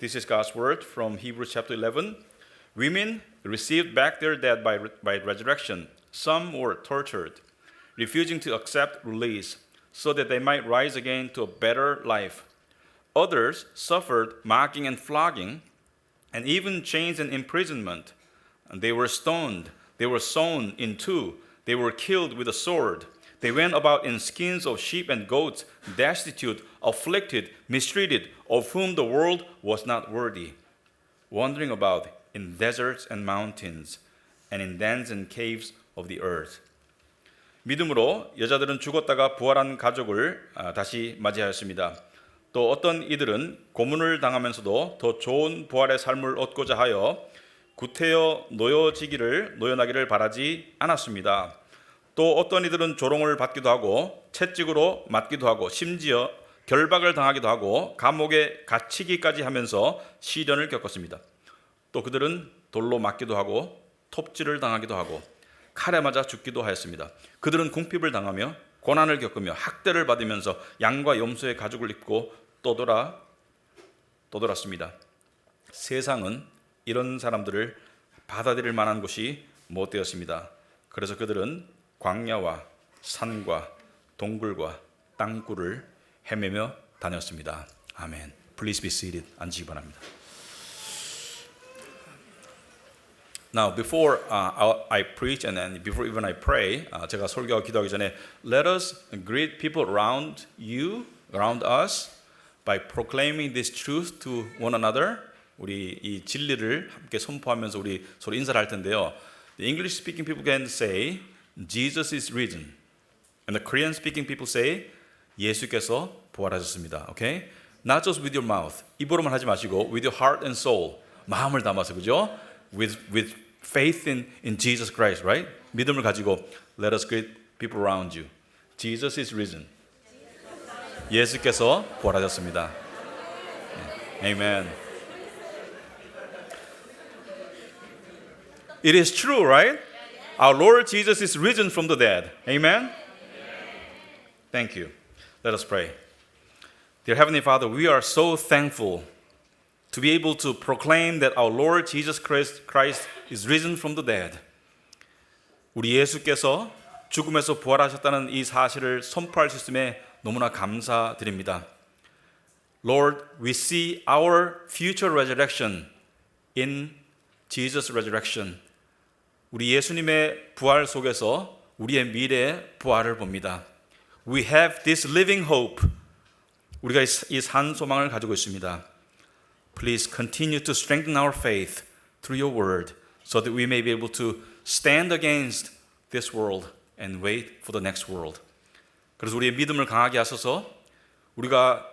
This is God's word from Hebrews chapter 11. Women received back their dead by resurrection. Some were tortured, refusing to accept release so that they might rise again to a better life. Others suffered mocking and flogging, and even chains and imprisonment. And they were stoned, they were sawn in two, they were killed with a sword. They went about in skins of sheep and goats, destitute, afflicted, mistreated, of whom the world was not worthy, wandering about in deserts and mountains, and in dens and caves of the earth. 믿음으로 여자들은 죽었다가 부활한 가족을 다시 맞이하였습니다. 또 어떤 이들은 고문을 당하면서도 더 좋은 부활의 삶을 얻고자 하여 구태여 노여나기를 바라지 않았습니다. 또 어떤 이들은 조롱을 받기도 하고 채찍으로 맞기도 하고 심지어 결박을 당하기도 하고 감옥에 갇히기까지 하면서 시련을 겪었습니다. 또 그들은 돌로 맞기도 하고 톱질을 당하기도 하고 칼에 맞아 죽기도 하였습니다. 그들은 궁핍을 당하며 고난을 겪으며 학대를 받으면서 양과 염소의 가죽을 입고 떠돌았습니다. 세상은 이런 사람들을 받아들일 만한 곳이 못 되었습니다. 그래서 그들은 광야와 산과 동굴과 땅굴을 헤매며 다녔습니다. 아멘. Please be seated. 앉으시기 바랍니다. Now, before I preach and then before even I pray, 제가 설교하고 기도하기 전에 let us greet people around you, around us by proclaiming this truth to one another. 우리 이 진리를 함께 선포하면서 우리 서로 인사를 할 텐데요. The English speaking people can say Jesus is risen. And the Korean speaking people say 예수께서 부활하셨습니다. Okay? Not just with your mouth. 입으로만 하지 마시고 with your heart and soul. 마음을 담아서 그죠? With faith in Jesus Christ, right? 믿음을 가지고 let us greet people around you. Jesus is risen. 예수께서 부활하셨습니다. Amen. It is true, right? Our Lord Jesus is risen from the dead. Amen? Thank you. Let us pray. Dear Heavenly Father, we are so thankful to be able to proclaim that our Lord Jesus Christ is risen from the dead. 우리 예수께서 죽음에서 부활하셨다는 이 사실을 선포할 수 있음에 너무나 감사드립니다. Lord, we see our future resurrection in Jesus' resurrection. 우리 예수님의 부활 속에서 우리의 미래의 부활을 봅니다. We have this living hope. 우리가 이 산 소망을 가지고 있습니다. Please continue to strengthen our faith through your word so that we may be able to stand against this world and wait for the next world. 그래서 우리의 믿음을 강하게 하셔서 우리가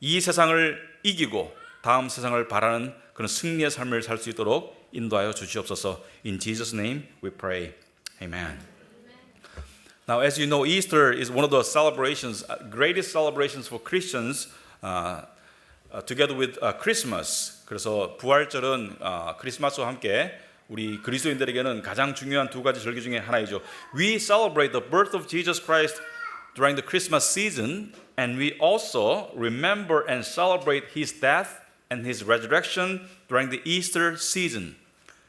이 세상을 이기고 다음 세상을 바라는 그런 승리의 삶을 살 수 있도록 인도하여 주시옵소서. In Jesus' name we pray. Amen. Now, as you know, Easter is one of the celebrations, greatest celebrations for Christians, together with Christmas. 그래서 부활절은 크리스마스와 함께 우리 그리스도인들에게는 가장 중요한 두 가지 절기 중에 하나이죠. We celebrate the birth of Jesus Christ during the Christmas season, and we also remember and celebrate His death and His resurrection during the Easter season.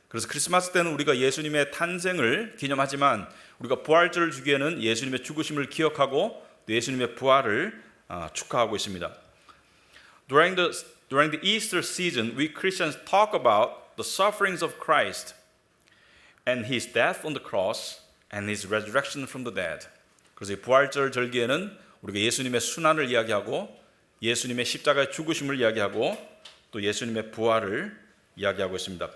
그래서 크리스마스 때는 우리가 예수님의 탄생을 기념하지만 우리가 부활절을 주기에는 예수님의 죽으심을 기억하고 예수님의 부활을 축하하고 있습니다. During the Easter season, we Christians talk about the sufferings of Christ and His death on the cross and His resurrection from the dead. 그래서 이 부활절 절기에는 우리가 예수님의 순환을 이야기하고 예수님의 십자가의 죽으심을 이야기하고 또 예수님의 부활을 이야기하고 있습니다.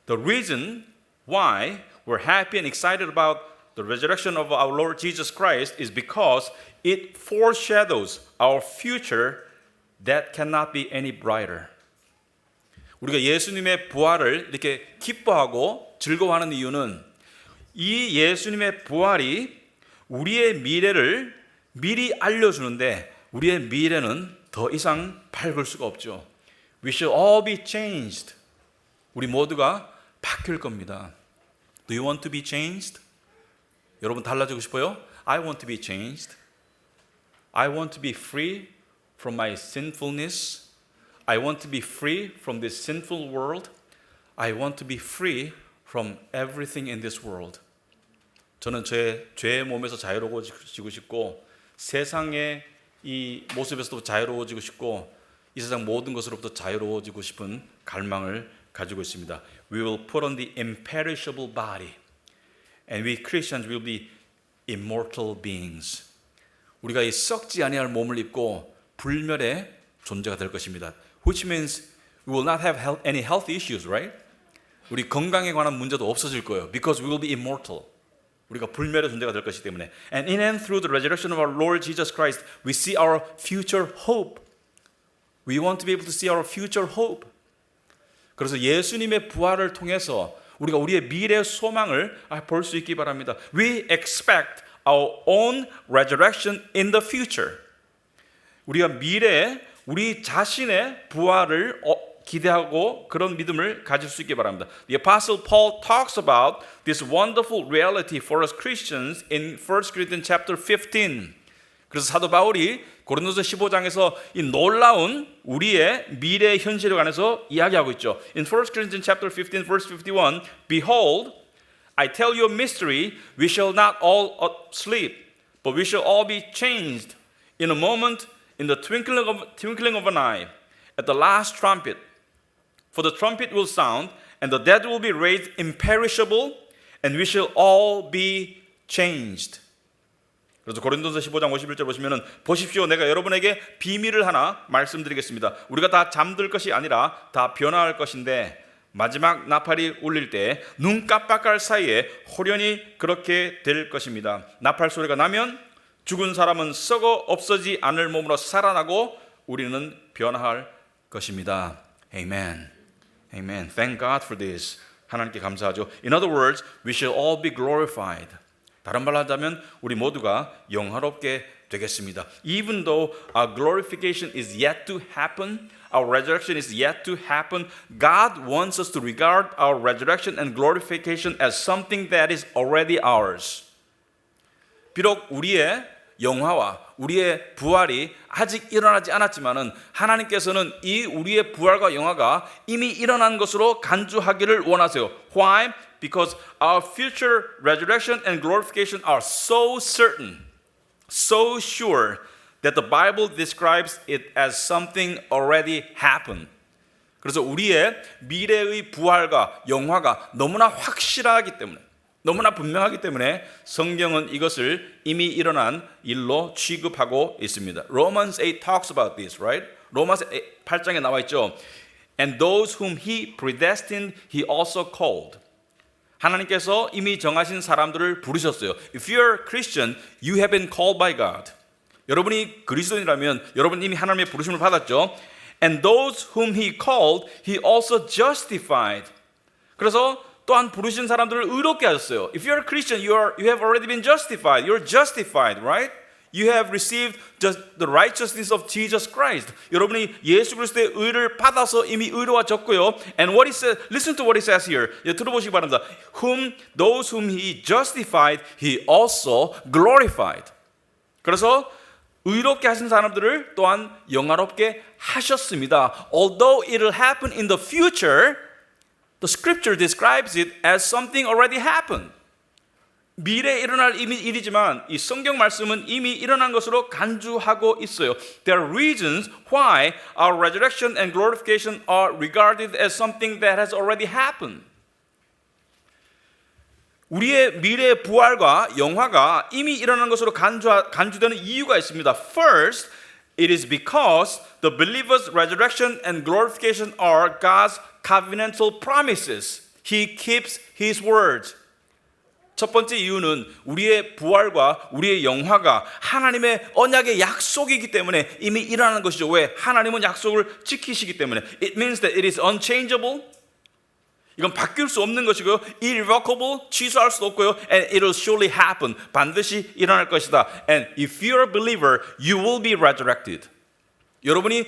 The reason why we're happy and excited about the resurrection of our Lord Jesus Christ is because it foreshadows our future that cannot be any brighter. 우리가 예수님의 부활을 이렇게 기뻐하고 즐거워하는 이유는 이 예수님의 부활이 우리의 미래를 미리 알려주는데 우리의 미래는 더 이상 밝을 수가 없죠. We shall all be changed. 우리 모두가 바뀔 겁니다. Do you want to be changed? 여러분 달라지고 싶어요? I want to be changed. I want to be free from my sinfulness. I want to be free from this sinful world. I want to be free from everything in this world. 저는 죄의 몸에서 자유로워지고 싶고 세상의 이 모습에서도 자유로워지고 싶고 이 세상 모든 것으로부터 자유로워지고 싶은 갈망을 가지고 있습니다. We will put on the imperishable body and we Christians will be immortal beings. 우리가 이 썩지 아니할 몸을 입고 불멸의 존재가 될 것입니다. Which means we will not have any health issues, right? 우리 건강에 관한 문제도 없어질 거예요. Because we will be immortal. 우리가 불멸의 존재가 될 것이기 때문에. And in and through the resurrection of our Lord Jesus Christ, we see our future hope. We want to be able to see our future hope. 그래서 예수님의 부활을 통해서 우리가 우리의 미래 소망을 볼 수 있기 바랍니다. We expect our own resurrection in the future. 우리가 미래에 우리 자신의 부활을 기대하고 그런 믿음을 가질 수 있기 바랍니다. The Apostle Paul talks about this wonderful reality for us Christians in 1 Corinthians chapter 15. 그래서 사도 바울이 고린도서 15장에서 이 놀라운 우리의 미래의 현실에 관해서 이야기하고 있죠. In 1 Corinthians chapter 15 verse 51, Behold, I tell you a mystery, we shall not all sleep, but we shall all be changed in a moment, in the twinkling of an eye, at the last trumpet. For the trumpet will sound, and the dead will be raised imperishable, and we shall all be changed. 그래서 고린도서 15장 51절 보시면은 보십시오, 내가 여러분에게 비밀을 하나 말씀드리겠습니다. 우리가 다 잠들 것이 아니라 다 변화할 것인데 마지막 나팔이 울릴 때 눈 깜빡할 사이에 호련히 그렇게 될 것입니다. 나팔 소리가 나면 죽은 사람은 썩어 없어지지 않을 몸으로 살아나고 우리는 변화할 것입니다. Amen. Amen. Thank God for this. 하나님께 감사하죠. In other words, we shall all be glorified. 다른 말로 하자면 우리 모두가 영화롭게 되겠습니다. Even though our glorification is yet to happen, our resurrection is yet to happen, God wants us to regard our resurrection and glorification as something that is already ours. 비록 우리의 영화와 우리의 부활이 아직 일어나지 않았지만은 하나님께서는 이 우리의 부활과 영화가 이미 일어난 것으로 간주하기를 원하세요. Why? Because our future resurrection and glorification are so certain, so sure that the Bible describes it as something already happened. 그래서 우리의 미래의 부활과 영화가 너무나 확실하기 때문에 너무나 분명하기 때문에 성경은 이것을 이미 일어난 일로 취급하고 있습니다. Romans 8 talks about this, right? 로마서 8장에 나와 있죠. And those whom he predestined, he also called. 하나님께서 이미 정하신 사람들을 부르셨어요. If you're Christian, you have been called by God. 여러분이 그리스도인이라면 여러분 이미 하나님의 부르심을 받았죠. And those whom he called, he also justified. 그래서 또한 부르신 사람들을 의롭게 하셨어요. If you're a Christian, you have already been justified. You're justified, right? You have received just the righteousness of Jesus Christ. 여러분이 예수 그리스도의 의를 받아서 이미 의로워졌고요. And what he says, listen to what he says here. 들어보시기 바랍니다. Those whom he justified, he also glorified. 그래서 의롭게 하신 사람들을 또한 영화롭게 하셨습니다. Although it will happen in the future, the scripture describes it as something already happened. 미래에 일어날 일이지만 이 성경 말씀은 이미 일어난 것으로 간주하고 있어요. There are reasons why our resurrection and glorification are regarded as something that has already happened. 우리의 미래의 부활과 영화가 이미 일어난 것으로 간주되는 이유가 있습니다. First, it is because the believer's resurrection and glorification are God's covenantal promises. He keeps His words. 첫 번째 이유는 우리의 부활과 우리의 영화가 하나님의 언약의 약속이기 때문에 이미 일어나는 것이죠. 왜? 하나님은 약속을 지키시기 때문에. It means that it is unchangeable. 이건 바뀔 수 없는 것이고요. Irrevocable, 취소할 수 없고요. And it will surely happen. 반드시 일어날 것이다. And if you're a believer, you will be resurrected. 여러분이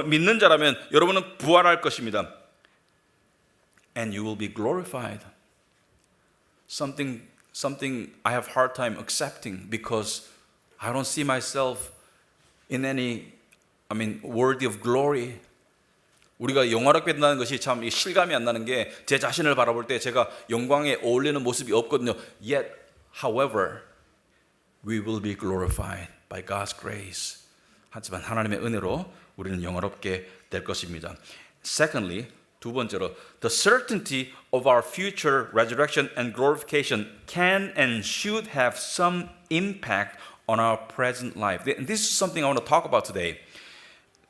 믿는 자라면 여러분은 부활할 것입니다. And you will be glorified. Something I have hard time accepting because I don't see myself in any, worthy of glory. 우리가 영화롭게 된다는 것이 참 실감이 안 나는 게 제 자신을 바라볼 때 제가 영광에 어울리는 모습이 없거든요. Yet, however, we will be glorified by God's grace. 하지만 하나님의 은혜로 우리는 영화롭게 될 것입니다. Secondly, 두 번째로, the certainty of our future resurrection and glorification can and should have some impact on our present life. This is something I want to talk about today.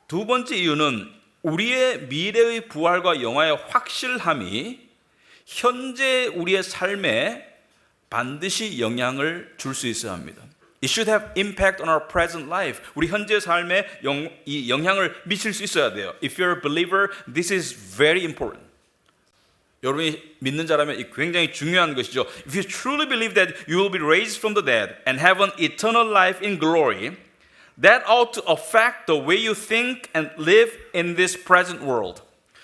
두 번째 이유는 우리의 미래의 부활과 영화의 확실함이 현재 우리의 삶에 반드시 영향을 줄 수 있어야 합니다. It should have impact on our present life. 우리 현재 삶에 이 영향을 미칠 수 있어야 돼요. If you're a believer, this is very important. 여러분이 믿는 자라면 이 굉장히 중요한 것이죠. If you truly believe that you will be raised from the dead and have an eternal life in glory, that ought to affect the way you think and live in this present world.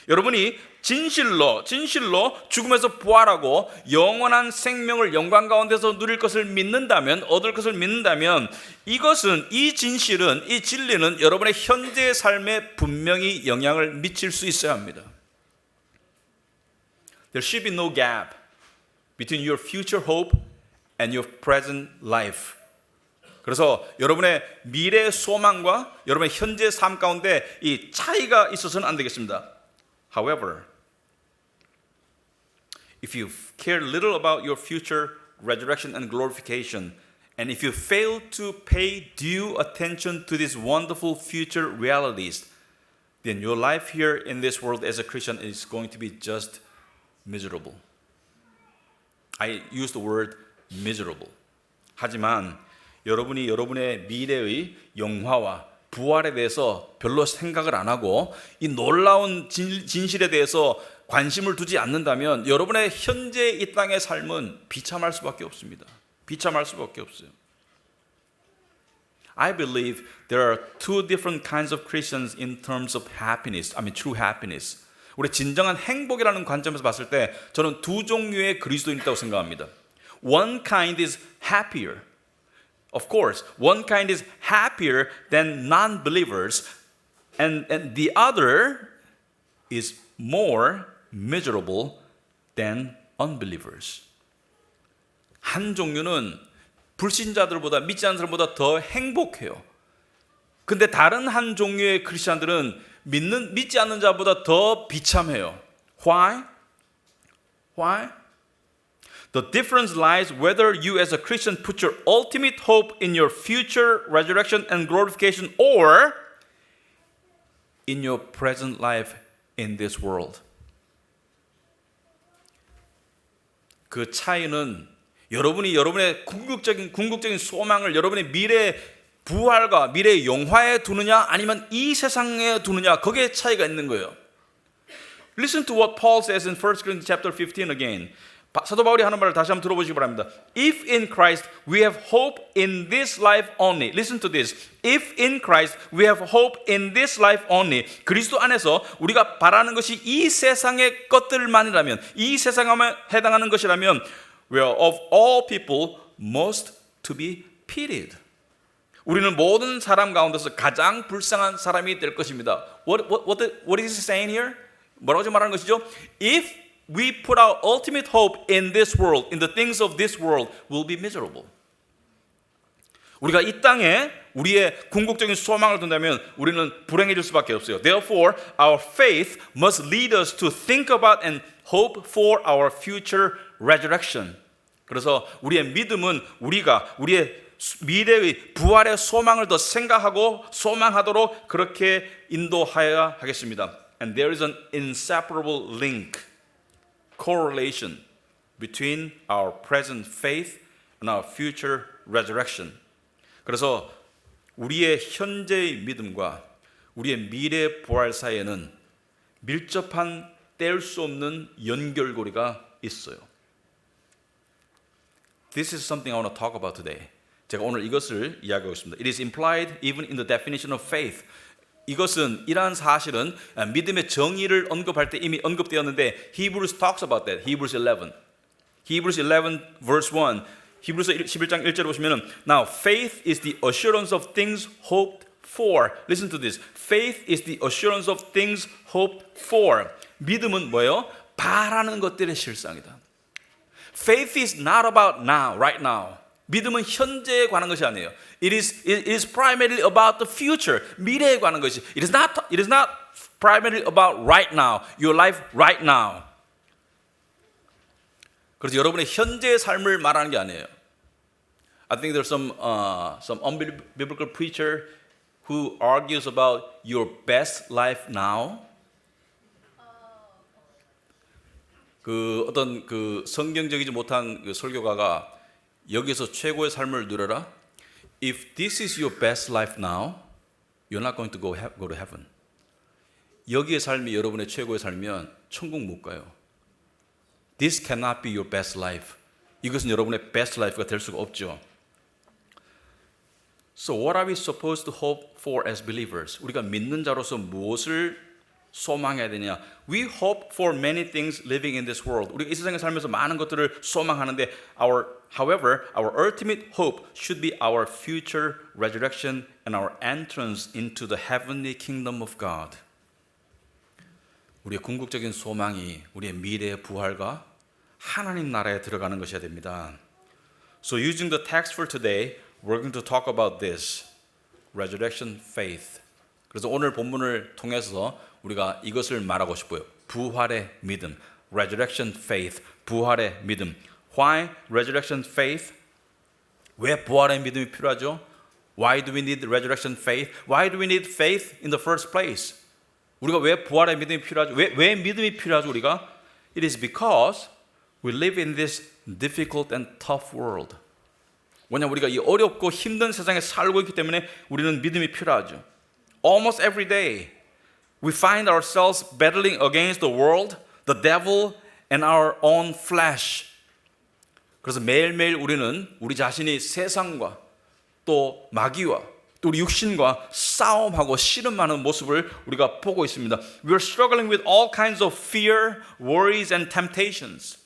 여러분이 진실로 죽음에서 부활하고 영원한 생명을 영광 가운데서 누릴 것을 믿는다면, 얻을 것을 믿는다면, 이것은, 이 진실은, 이 진리는 여러분의 현재 삶에 분명히 영향을 미칠 수 있어야 합니다. There should be no gap between your future hope and your present life. 그래서 여러분의 미래 소망과 여러분의 현재 삶 가운데 이 차이가 있어서는 안 되겠습니다. However, if you care little about your future resurrection and glorification, and if you fail to pay due attention to these wonderful future realities, then your life here in this world as a Christian is going to be just miserable. I use the word miserable. 하지만 여러분이 여러분의 미래의 영화와 부활에 대해서 별로 생각을 안 하고 이 놀라운 진실에 대해서 관심을 두지 않는다면 여러분의 현재 이 땅의 삶은 비참할 수밖에 없습니다. 비참할 수밖에 없어요. I believe there are two different kinds of Christians in terms of happiness. I mean true happiness. 우리 진정한 행복이라는 관점에서 봤을 때 저는 두 종류의 그리스도인이 있다고 생각합니다. One kind is happier. Of course, one kind is happier than non-believers, and the other is more miserable than unbelievers. 한 종류는 불신자들보다, 믿지 않는 사람보다 더 행복해요. 근데 다른 한 종류의 크리스천들은 믿지 않는 자보다 더 비참해요. Why? The difference lies whether you as a Christian put your ultimate hope in your future resurrection and glorification or in your present life in this world. 그 차이는 여러분이 여러분의 궁극적인 소망을 여러분의 미래 부활과 미래의 영화에 두느냐 아니면 이 세상에 두느냐, 거기에 차이가 있는 거예요. Listen to what Paul says in 1 Corinthians chapter 15 again. 사도 바울이 하는 말을 다시 한번 들어보시기 바랍니다. If in Christ we have hope in this life only. Listen to this. If in Christ we have hope in this life only. 그리스도 안에서 우리가 바라는 것이 이 세상의 것들만이라면, 이 세상에 해당하는 것이라면, we are of all people most to be pitied. 우리는 모든 사람 가운데서 가장 불쌍한 사람이 될 것입니다. What is he saying here? 뭐라고 말하는 것이죠? If we put our ultimate hope in this world, in the things of this world, we'll be miserable. 우리가 이 땅에 우리의 궁극적인 소망을 둔다면 우리는 불행해질 수밖에 없어요. Therefore, our faith must lead us to think about and hope for our future resurrection. 그래서 우리의 믿음은 우리가 우리의 미래의 부활의 소망을 더 생각하고 소망하도록 그렇게 인도하여야 하겠습니다. And there is an inseparable link, correlation between our present faith and our future resurrection. 그래서 우리의 현재의 믿음과 우리의 미래 부활 사이에는 밀접한 뗄 수 없는 연결고리가 있어요. This is something I want to talk about today. 제가 오늘 이것을 이야기하고 있습니다. It is implied even in the definition of faith. 이것은 이러한 사실은 믿음의 정의를 언급할 때 이미 언급되었는데 Hebrews talks about that. Hebrews 11. Hebrews 11 verse 1. 히브리서 11장 1절에 보시면은 Now faith is the assurance of things hoped for. Listen to this. Faith is the assurance of things hoped for. 믿음은 뭐예요? 바라는 것들의 실상이다. Faith is not about now, right now. 믿음은 현재에 관한 것이 아니에요. It is primarily about the future. 미래에 관한 것이. It is not primarily about right now. Your life right now. 그래서 여러분의 현재의 삶을 말하는 게 아니에요. I think there's some unbiblical preacher who argues about your best life now. 그 어떤 그 성경적이지 못한 그 설교가가 여기서 최고의 삶을 누려라. If this is your best life now, you're not going to go to heaven. 여기의 삶이 여러분의 최고의 삶이면 천국 못 가요. This cannot be your best life. 이것은 여러분의 best life가 될 수가 없죠. So what are we supposed to hope for as believers? 우리가 믿는 자로서 무엇을 소망해야 되냐? We hope for many things living in this world. 우리가 이 세상에 살면서 많은 것들을 소망하는데 however, our ultimate hope should be our future resurrection and our entrance into the heavenly kingdom of God. 우리의 궁극적인 소망이 우리의 미래의 부활과 하나님 나라에 들어가는 것이어야 됩니다. So using the text for today, we're going to talk about this, resurrection faith. 그래서 오늘 본문을 통해서 우리가 이것을 말하고 싶어요. 부활의 믿음, resurrection faith, 부활의 믿음. Why resurrection faith? 왜 부활의 믿음이 필요하죠? Why do we need resurrection faith? Why do we need faith in the first place? 우리가 왜 부활의 믿음이 필요하죠? 왜 믿음이 필요하죠? 우리가? It is because we live in this difficult and tough world. 왜냐하면 우리가 이 어렵고 힘든 세상에 살고 있기 때문에 우리는 믿음이 필요하죠. Almost every day we find ourselves battling against the world, the devil, and our own flesh. 그래서 매일매일 우리는 우리 자신이 세상과 또 마귀와 또 우리 육신과 싸움하고 씨름하는 모습을 우리가 보고 있습니다. We are struggling with all kinds of fear, worries, and temptations.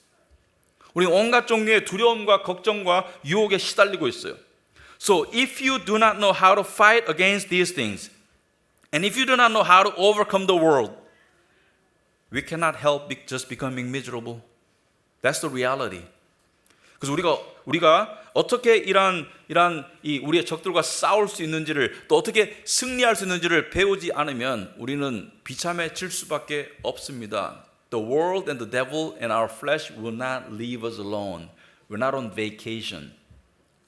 우리는 온갖 종류의 두려움과 걱정과 유혹에 시달리고 있어요. So if you do not know how to fight against these things, and if you do not know how to overcome the world, we cannot help just becoming miserable. That's the reality. 그래서 우리가 어떻게 이러한 우리의 적들과 싸울 수 있는지를 또 어떻게 승리할 수 있는지를 배우지 않으면 우리는 비참해질 수밖에 없습니다. The world and the devil and our flesh will not leave us alone. We're not on vacation.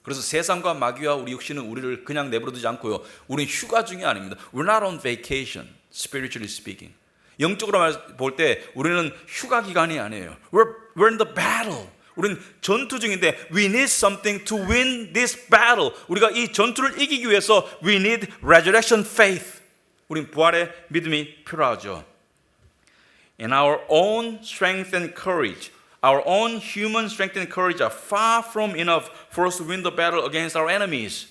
그래서 세상과 마귀와 우리 육신은 우리를 그냥 내버려두지 않고요. 우리는 휴가 중이 아닙니다. We're not on vacation, spiritually speaking. 영적으로 볼 때 우리는 휴가 기간이 아니에요. We're in the battle. 우리는 전투 중인데 we need something to win this battle. 우리가 이 전투를 이기기 위해서 we need resurrection faith. 우린 부활의 믿음이 필요하죠. And our own strength and courage, our own human strength and courage are far from enough for us to win the battle against our enemies.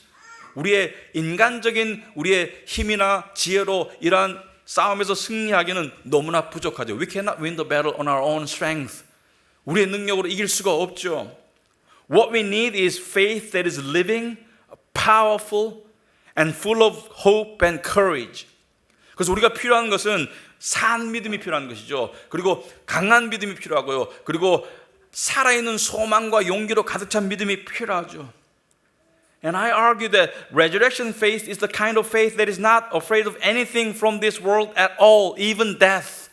우리의 인간적인 우리의 힘이나 지혜로 이러한 싸움에서 승리하기는 너무나 부족하죠. We cannot win the battle on our own strength. 우리의 능력으로 이길 수가 없죠. What we need is faith that is living, powerful, and full of hope and courage. 그래서 우리가 필요한 것은 산 믿음이 필요한 것이죠. 그리고 강한 믿음이 필요하고요. 그리고 살아있는 소망과 용기로 가득 찬 믿음이 필요하죠. And I argue that resurrection faith is the kind of faith that is not afraid of anything from this world at all, even death.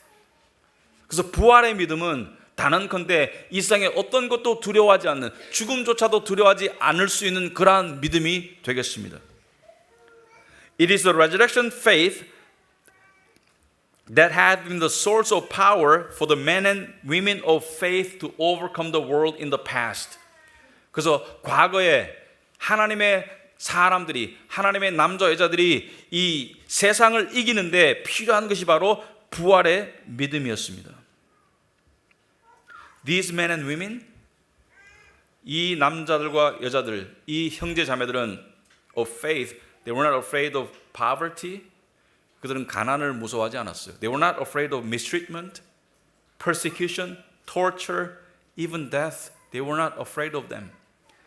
그래서 부활의 믿음은 단언컨대 이 세상에 어떤 것도 두려워하지 않는, 죽음조차도 두려워하지 않을 수 있는 그러한 믿음이 되겠습니다. It is the resurrection faith that has been the source of power for the men and women of faith to overcome the world in the past. 그래서 과거에 하나님의 사람들이, 하나님의 남자 여자들이 이 세상을 이기는데 필요한 것이 바로 부활의 믿음이었습니다. These men and women, 이 남자들과 여자들, 이 형제 자매들은 of faith, they were not afraid of poverty. 그들은 가난을 무서워하지 않았어요. They were not afraid of mistreatment, persecution, torture, even death. They were not afraid of them.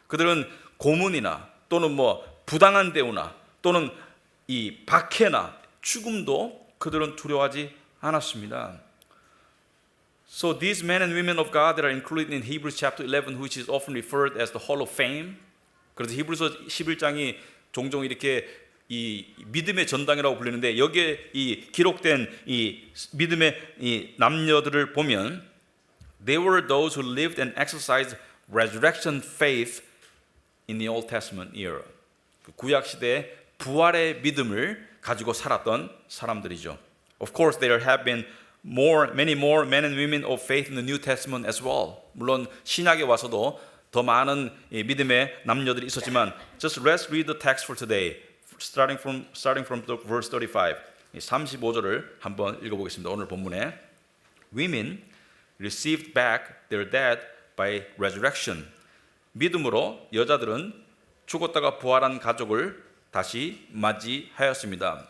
그들은 고문이나 또는 부당한 대우나 또는 이 박해나 죽음도 그들은 두려워하지 않았습니다. So these men and women of God that are included in Hebrews chapter 11, which is often referred as the Hall of Fame. 그래서 히브리서 11장이 종종 이렇게 이 믿음의 전당이라고 불리는데 여기에 이 기록된 이 믿음의 이 남녀들을 보면 they were those who lived and exercised resurrection faith in the Old Testament era. 구약 시대의 부활의 믿음을 가지고 살았던 사람들이죠. Of course, there have been many more men and women of faith in the New Testament as well. 물론 신약에 와서도 더 많은 믿음의 남녀들이 있었지만, just let's read the text for today, starting from the verse 35. 35절을 한번 읽어보겠습니다. 오늘 본문에 women received back their dead by resurrection. 믿음으로 여자들은 죽었다가 부활한 가족을 다시 맞이하였습니다.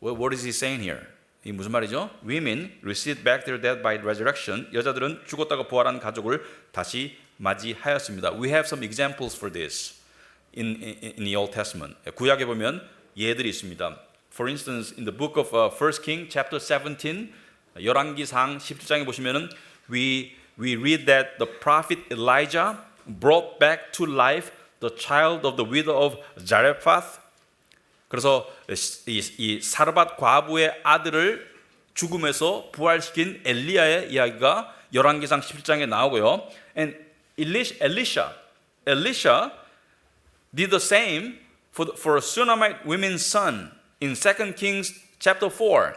What is he saying here? 이 무슨 말이죠? Women received back their dead by resurrection. 여자들은 죽었다가 부활한 가족을 다시 맞이하였습니다. We have some examples for this in the Old Testament. 구약에 보면 예들이 있습니다. For instance, in the book of 1 King chapter 17, 열왕기상 17장에 보시면은 we read that the prophet Elijah brought back to life the child of the widow of Zarephath. 그래서 이 사르밧 과부의 아들을 죽음에서 부활시킨 엘리야의 이야기가 열왕기상 17장에 나오고요. And Elisha did the same for a Shunammite woman's son in 2 Kings chapter 4.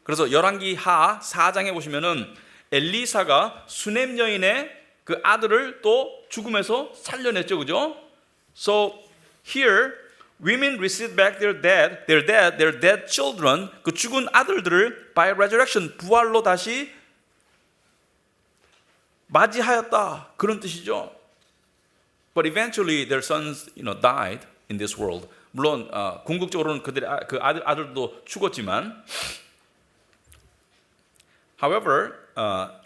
그래서 열왕기하 4장에 보시면은 엘리사가 수넴 여인의 그 아들을 또 죽음에서 살려냈죠, 그죠? So here women received back their dead children, 그 죽은 아들들을 by resurrection, 부활로 다시 맞이하였다, 그런 뜻이죠. But eventually their sons, died in this world. 물론 궁극적으로는 그들의 그 아들도 죽었지만, however,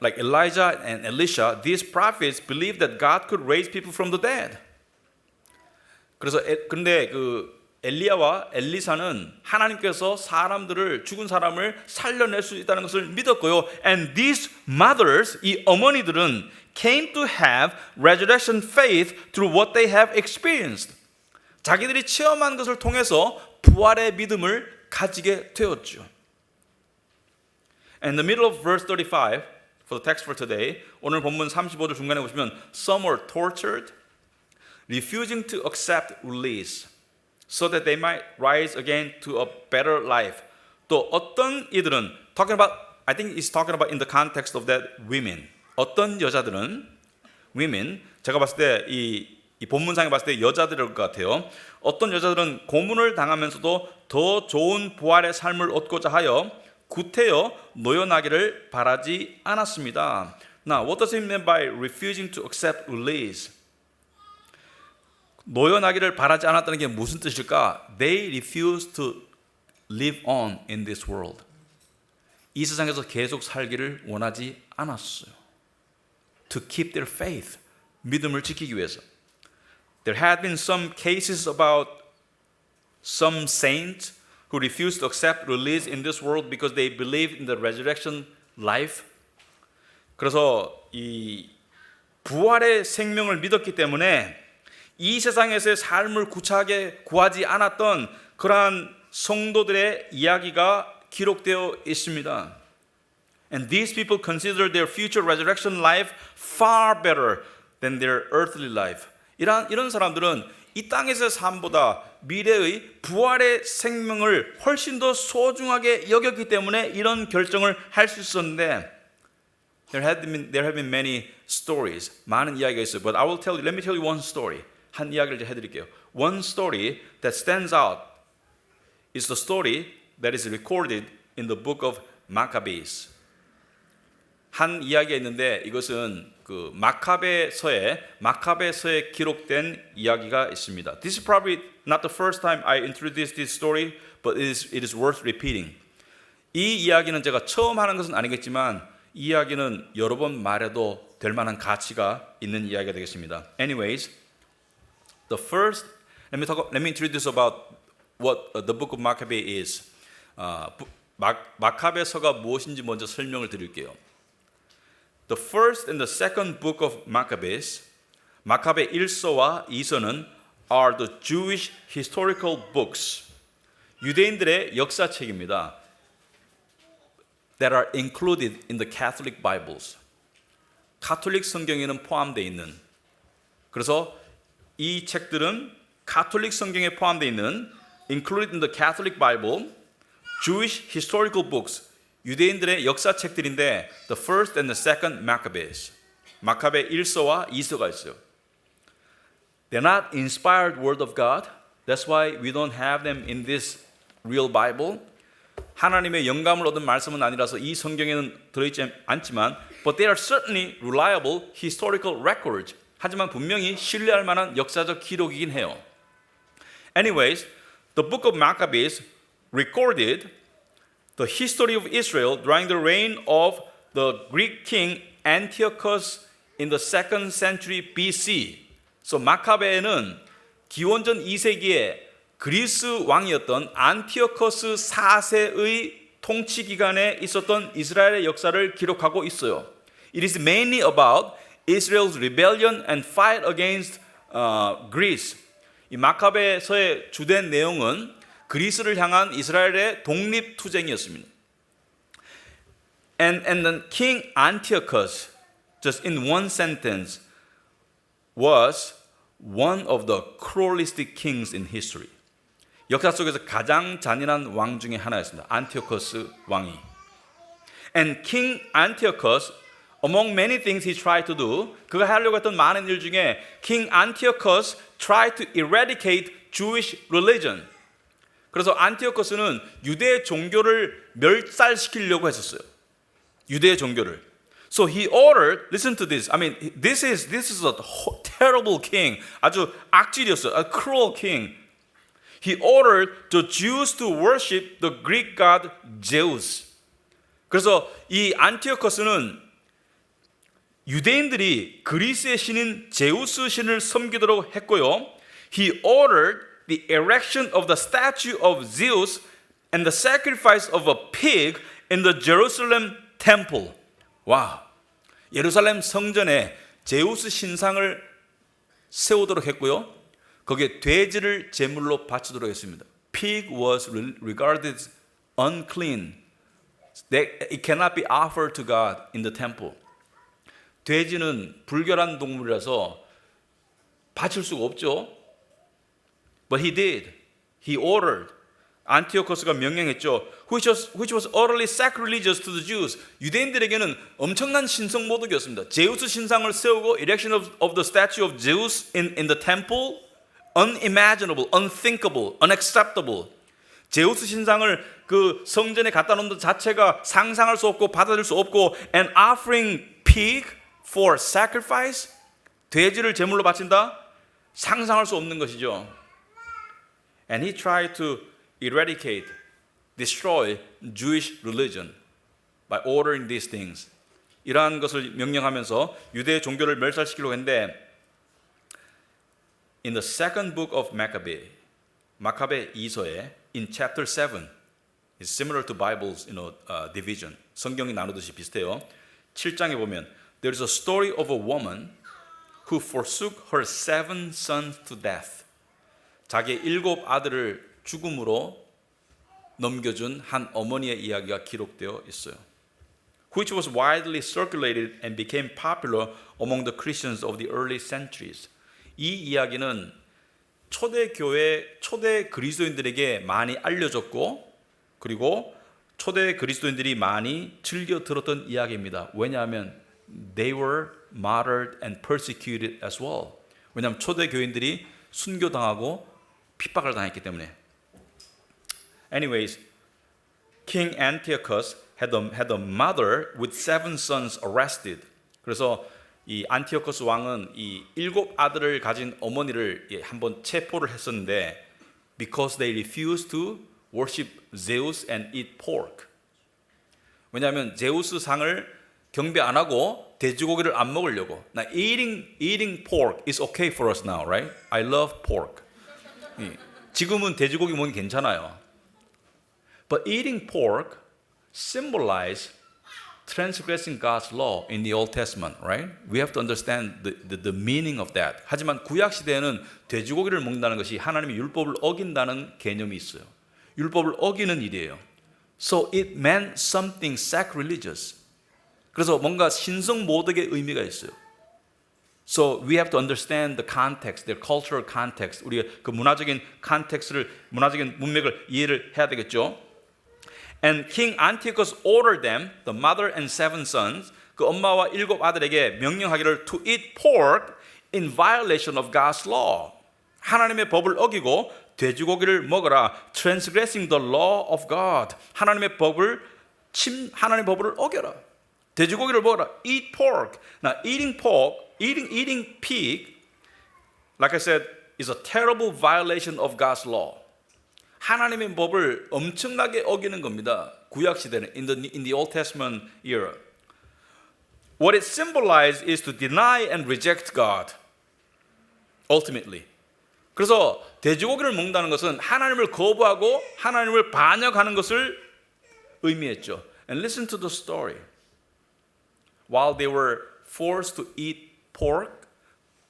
like Elijah and Elisha, these prophets believed that God could raise people from the dead. 그래서 근데 그 엘리야와 엘리사는 하나님께서 죽은 사람을 살려낼 수 있다는 것을 믿었고요. And these mothers, 이 어머니들은 came to have resurrection faith through what they have experienced. 자기들이 체험한 것을 통해서 부활의 믿음을 가지게 되었죠. In the middle of verse 35, for the text for today, 오늘 본문 35절 중간에 보시면 some were tortured, refusing to accept release, so that they might rise again to a better life. 또 어떤 이들은 talking about, I think it's talking about in the context of that women. 어떤 여자들은 women, 제가 봤을 때 이 본문상에 봤을 때 여자들일 것 같아요. 어떤 여자들은 고문을 당하면서도 더 좋은 부활의 삶을 얻고자 하여 구태여 노연하기를 바라지 않았습니다. Now, what does it mean by refusing to accept release? 노연하기를 바라지 않았다는 게 무슨 뜻일까? They refused to live on in this world. 이 세상에서 계속 살기를 원하지 않았어요. To keep their faith, 믿음을 지키기 위해서. There had been some cases about some saints who refused to accept release in this world because they believed in the resurrection life. 그래서 이 부활의 생명을 믿었기 때문에 이 세상에서의 삶을 구차하게 구하지 않았던 그러한 성도들의 이야기가 기록되어 있습니다. And these people consider their future resurrection life far better than their earthly life. 이런 사람들은 이 땅에서의 삶보다 미래의 부활의 생명을 훨씬 더 소중하게 여겼기 때문에 이런 결정을 할 수 있었는데 there have been many stories. 많은 이야기가 있어요. But let me tell you one story. 한 이야기를 해드릴게요. One story that stands out is the story that is recorded in the book of Maccabees. 한 이야기가 있는데 이것은 그 마카베서에 기록된 이야기가 있습니다. This is probably not the first time I introduced this story, but it is worth repeating. 이 이야기는 제가 처음 하는 것은 아니겠지만 이 이야기는 여러 번 말해도 될 만한 가치가 있는 이야기가 되겠습니다. Anyways, let me introduce about what the book of Maccabee is. 마카베서가 무엇인지 먼저 설명을 드릴게요. The first and the second book of Maccabees, 마카베 1서와 2서는 are the Jewish historical books. 유대인들의 역사책입니다. That are included in the Catholic Bibles. 가톨릭 성경에는 포함되어 있는. 그래서 이 책들은 가톨릭 성경에 포함되어 있는 included in the Catholic Bible, Jewish historical books. 유대인들의 역사책들인데 the first and the second Maccabees. 마카베 1서와 2서가 있어요. They're not inspired word of God. That's why we don't have them in this real Bible. 하나님의 영감을 얻은 말씀은 아니라서 이 성경에는 들어있지 않지만 but they are certainly reliable historical records. 하지만 분명히 신뢰할 만한 역사적 기록이긴 해요. Anyways, the book of Maccabees recorded the history of Israel during the reign of the Greek king Antiochus in the 2nd century BC. So 마카베는 기원전 2세기에 그리스 왕이었던 안티오커스 4세의 통치 기간에 있었던 이스라엘의 역사를 기록하고 있어요. It is mainly about Israel's rebellion and fight against Greece. 이 마카베서의 주된 내용은 그리스를 향한 이스라엘의 독립 투쟁이었습니다. And then King Antiochus, just in one sentence, was one of the cruelest kings in history. 역사 속에서 가장 잔인한 왕 중에 하나였습니다. 안티오커스 왕이. And King Antiochus, among many things he tried to do, 그가 하려고 했던 많은 일 중에 King Antiochus tried to eradicate Jewish religion. 그래서 안티오커스는 유대 종교를 멸살시키려고 했었어요. 유대 종교를. So he ordered, listen to this. I mean, this is a terrible king. 아주 악질이었어요. A cruel king. He ordered the Jews to worship the Greek god Zeus. 그래서 이 안티오커스는 유대인들이 그리스의 신인 제우스 신을 섬기도록 했고요. He ordered the erection of the statue of Zeus and the sacrifice of a pig in the Jerusalem temple. 와, 예루살렘 성전에 제우스 신상을 세우도록 했고요. 거기에 돼지를 제물로 바치도록 했습니다. Pig was regarded unclean. It cannot be offered to God in the temple. 돼지는 불결한 동물이라서 바칠 수가 없죠. But he did. He ordered. 안티오커스가 명령했죠. Which was utterly sacrilegious to the Jews. 유대인들에게는 엄청난 신성 모독이었습니다. 제우스 신상을 세우고 erection of the statue of Zeus in the temple, unimaginable, unthinkable, unacceptable. 제우스 신상을 그 성전에 갖다 놓는 것 자체가 상상할 수 없고 받아들일 수 없고, and offering pig for sacrifice, 돼지를 제물로 바친다? 상상할 수 없는 것이죠. And he tried to eradicate, destroy Jewish religion by ordering these things. 이러한 것을 명령하면서 유대 종교를 멸살시키려고 했는데, in the second book of Maccabee, 마카베 2서에 in chapter 7, it's similar to Bible's division. 성경이 나누듯이 비슷해요. 7장에 보면 there is a story of a woman who forsook her 7 sons to death. 자기의 7 아들을 죽음으로 넘겨준 한 어머니의 이야기가 기록되어 있어요. Which was widely circulated and became popular among the Christians of the early centuries. 이 이야기는 초대교회, 초대 그리스도인들에게 많이 알려졌고, 그리고 초대 그리스도인들이 많이 즐겨 들었던 이야기입니다. 왜냐하면 they were martyred and persecuted as well. 왜냐하면 초대 교인들이 순교당하고 핍박을 당했기 때문에. Anyways, King Antiochus had a mother with 7 sons arrested. 그래서 이 안티오커스 왕은 이 7 아들을 가진 어머니를 한번 체포를 했었는데, because they refused to worship Zeus and eat pork. 왜냐하면 제우스 상을 경배 안 하고 돼지고기를 안 먹으려고. Now eating pork is okay for us now, right? I love pork. 지금은 돼지고기 먹으면 괜찮아요. But eating pork symbolize transgressing God's law in the Old Testament, right? We have to understand the meaning of that. 하지만 구약 시대에는 돼지고기를 먹는다는 것이 하나님의 율법을 어긴다는 개념이 있어요. 율법을 어기는 일이에요. So it meant something sacrilegious. 그래서 뭔가 신성 모독의 의미가 있어요. So we have to understand the context, their cultural context. 우리가 그 문화적인 컨텍스트를, 문화적인 문맥을 이해를 해야 되겠죠. And King Antiochus ordered them, the mother and 7 sons, 그 엄마와 7 아들에게 명령하기를 to eat pork in violation of God's law. 하나님의 법을 어기고 돼지고기를 먹어라. Transgressing the law of God. 하나님의 법을 어겨라. 돼지고기를 먹어라. Eat pork. Now, eating pork, eating pig, like I said, is a terrible violation of God's law. 하나님의 법을 엄청나게 어기는 겁니다. 구약 시대는 in the Old Testament era. What it symbolizes is to deny and reject God. Ultimately. 그래서 돼지고기를 먹는다는 것은 하나님을 거부하고 하나님을 반역하는 것을 의미했죠. And listen to the story. While they were forced to eat pork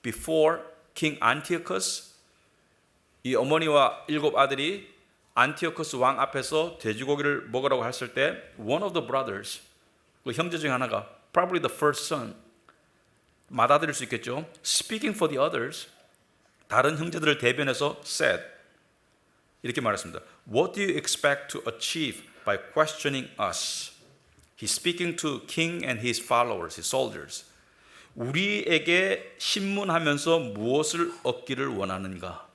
before King Antiochus, 이 어머니와 7 아들이 안티오코스 왕 앞에서 돼지고기를 먹으라고 했을 때 one of the brothers, 그 형제 중 하나가 probably the first son, 맏아들일 수 있겠죠. Speaking for the others, 다른 형제들을 대변해서 said, 이렇게 말했습니다. What do you expect to achieve by questioning us? He's speaking to king and his followers, his soldiers. 우리에게 신문하면서 무엇을 얻기를 원하는가?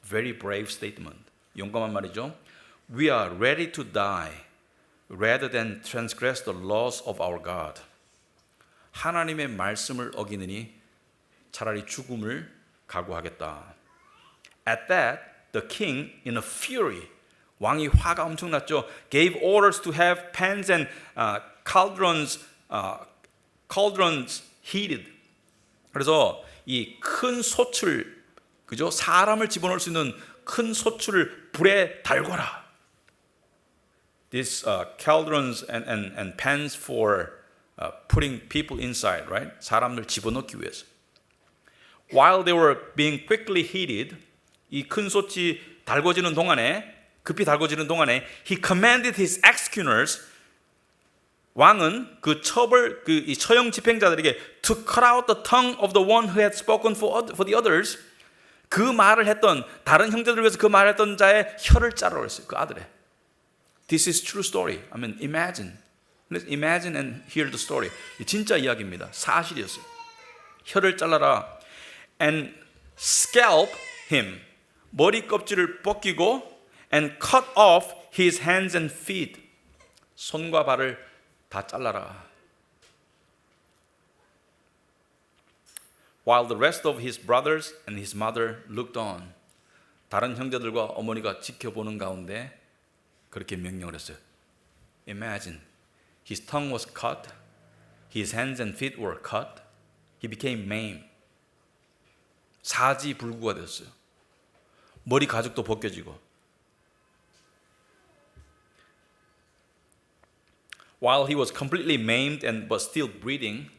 Very brave statement. 용감한 말이죠. We are ready to die rather than transgress the laws of our God. 하나님의 말씀을 어기느니 차라리 죽음을 각오하겠다. At that, the king, in a fury, 왕이 화가 엄청났죠. Gave orders to have pans and cauldrons heated. 그래서 이 큰 솥을, 그죠? 사람을 집어넣을 수 있는 큰 솥을 불에 달궈라. These cauldrons and pans for putting people inside, right? 사람들 집어넣기 위해서. While they were being quickly heated, 이 큰 솥이 달궈지는 동안에, 급히 달궈지는 동안에, he commanded his executioners, 왕은 그 이 처형 집행자들에게 to cut out the tongue of the one who had spoken for the others. 그 말을 했던, 다른 형제들을 위해서 그 말을 했던 자의 혀를 자르라고 했어요. 그 아들의. This is true story. I mean, imagine. Let's imagine and hear the story. 진짜 이야기입니다. 사실이었어요. 혀를 잘라라. And scalp him. 머리 껍질을 벗기고 and cut off his hands and feet. 손과 발을 다 잘라라. While the rest of his brothers and his mother looked on. 다른 형제들과 어머니가 지켜보는 가운데 그렇게 명령을 했어요. Imagine. His tongue was cut. His hands and feet were cut. He became maimed. 사지불구가 됐어요. 머리 가죽도 벗겨지고. While he was completely maimed and but still breathing,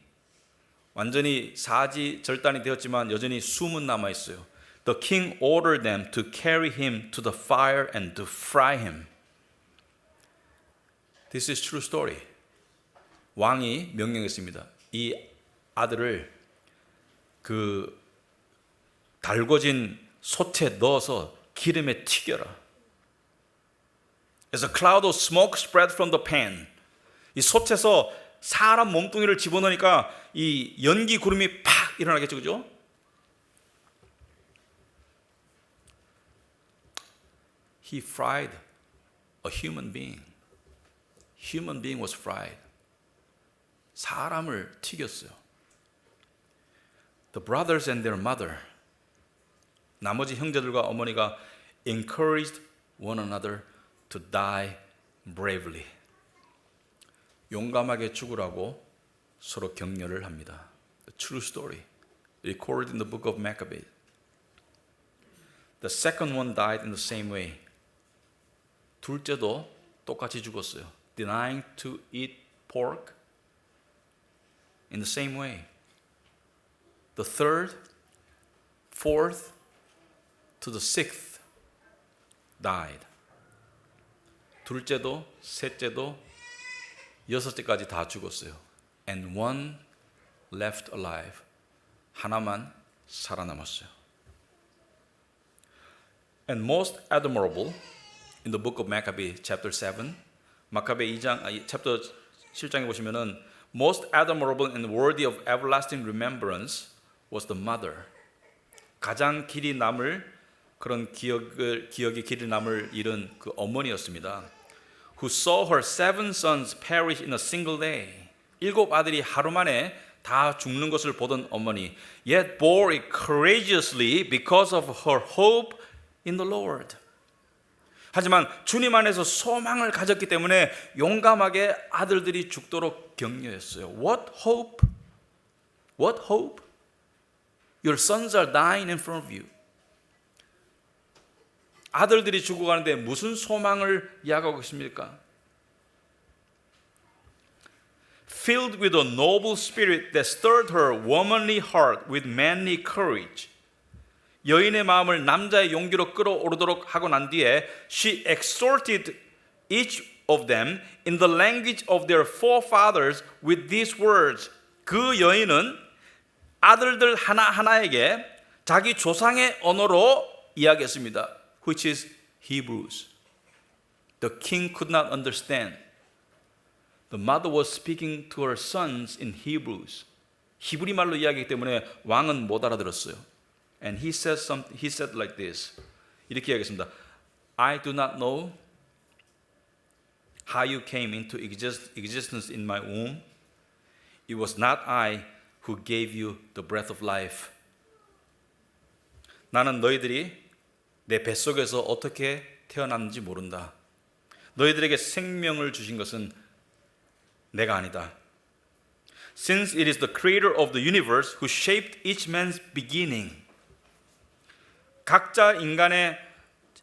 완전히 사지절단이 되었지만 여전히 숨은 남아 있어요. The king ordered them to carry him to the fire and to fry him. This is true story. 왕이 명령했습니다. 이 아들을 그 달궈진 솥에 넣어서 기름에 튀겨라. As a cloud of smoke spread from the pan. 이 솥에서 사람 몸뚱이를 집어넣으니까 이 연기 구름이 팍 일어나겠죠, 그죠? He fried a human being. Human being was fried. 사람을 튀겼어요. The brothers and their mother. 나머지 형제들과 어머니가 encouraged one another to die bravely. 용감하게 죽으라고 서로 격려를 합니다. The true story recorded in the book of Maccabees. The second one died in the same way. 둘째도 똑같이 죽었어요. Denying to eat pork in the same way. The third, fourth, to the sixth died. 둘째도, 셋째도, 여섯째까지 다 죽었어요. And one left alive. 하나만 살아남았어요. And most admirable in the book of Maccabee chapter 7, 마카베 2장 챕터 7장에 보시면은 most admirable and worthy of everlasting remembrance was the mother. 가장 길이 남을 그런 기억이 길이 남을 잃은 그 어머니였습니다. Who saw her 7 sons perish in a single day. 7 아들이 하루 만에 다 죽는 것을 보던 어머니. Yet bore it courageously because of her hope in the Lord. 하지만 주님 안에서 소망을 가졌기 때문에 용감하게 아들들이 죽도록 격려했어요. What hope? What hope? Your sons are dying in front of you. 아들들이 죽어가는데 무슨 소망을 야구하고 있습니까? Filled with a noble spirit that stirred her womanly heart with manly courage. 여인의 마음을 남자의 용기로 끌어오르도록 하고 난 뒤에 she exhorted each of them in the language of their forefathers with these words. 그 여인은 아들들 하나하나에게 자기 조상의 언어로 이야기했습니다. Which is Hebrews. The king could not understand. The mother was speaking to her sons in Hebrews. 히브리 말로 이야기하기 때문에 왕은 못 알아들었어요. And he said like this. 이렇게 이야기했습니다. I do not know how you came into existence in my womb. It was not I who gave you the breath of life. 나는 너희들이 내 뱃속에서 어떻게 태어났는지 모른다. 너희들에게 생명을 주신 것은 내가 아니다. Since it is the creator of the universe who shaped each man's beginning. 각자 인간의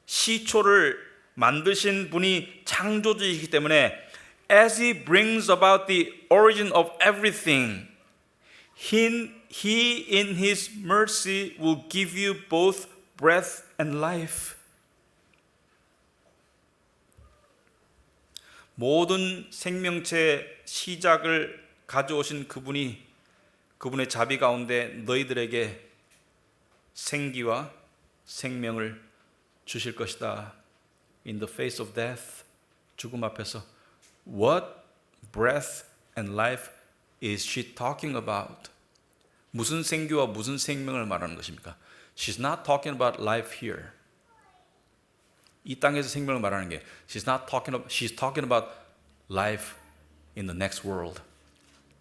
시초를 만드신 분이 창조주이기 때문에 as he brings about the origin of everything, he in his mercy will give you both breath and life. 모든 생명체의 시작을 가져오신 그분이 그분의 자비 가운데 너희들에게 생기와 생명을 주실 것이다. In the face of death, 죽음 앞에서 what breath and life is she talking about? 무슨 생기와 무슨 생명을 말하는 것입니까? She's not talking about life here. 이 땅에서 생명을 말하는 게 she's talking about life in the next world.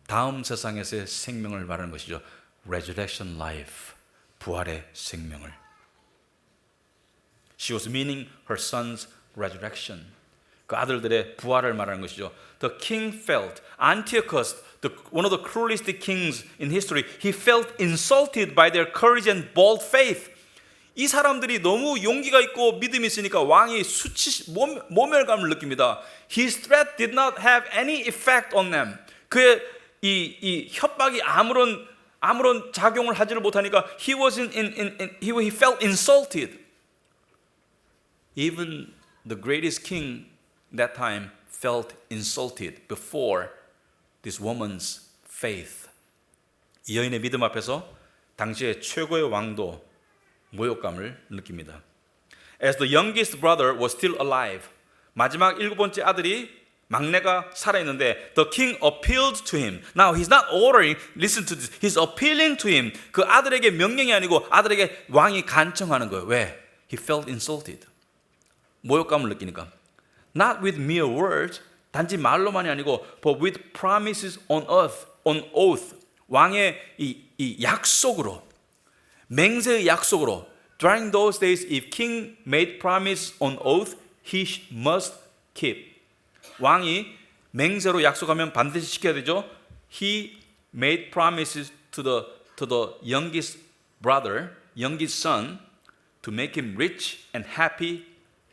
다음 세상에서의 생명을 말하는 것이죠. Resurrection life. 부활의 생명을. She was meaning her son's resurrection. 그 아들들의 부활을 말하는 것이죠. The king felt, Antiochus, one of the cruelest kings in history, he felt insulted by their courage and bold faith. 이 사람들이 너무 용기가 있고 믿음이 있으니까 왕이 모멸감을 느낍니다. His threat did not have any effect on them. 그의 이 협박이 아무런 작용을 하지를 못하니까 he felt insulted. Even the greatest king that time felt insulted before this woman's faith. 이 여인의 믿음 앞에서 당시의 최고의 왕도 모욕감을 느낍니다. As the youngest brother was still alive, 마지막 7번째 아들이 막내가 살아있는데 the king appealed to him. Now he's not ordering, listen to this. He's appealing to him. 그 아들에게 명령이 아니고 아들에게 왕이 간청하는 거예요. 왜? He felt insulted. 모욕감을 느끼니까. Not with mere words, 단지 말로만이 아니고 but with promises on oath. 왕의 이 약속으로, 맹세의 약속으로. During those days, if king made promise on oath, he must keep. 왕이 맹세로 약속하면 반드시 지켜야 되죠. He made promises to the youngest brother, youngest son, to make him rich and happy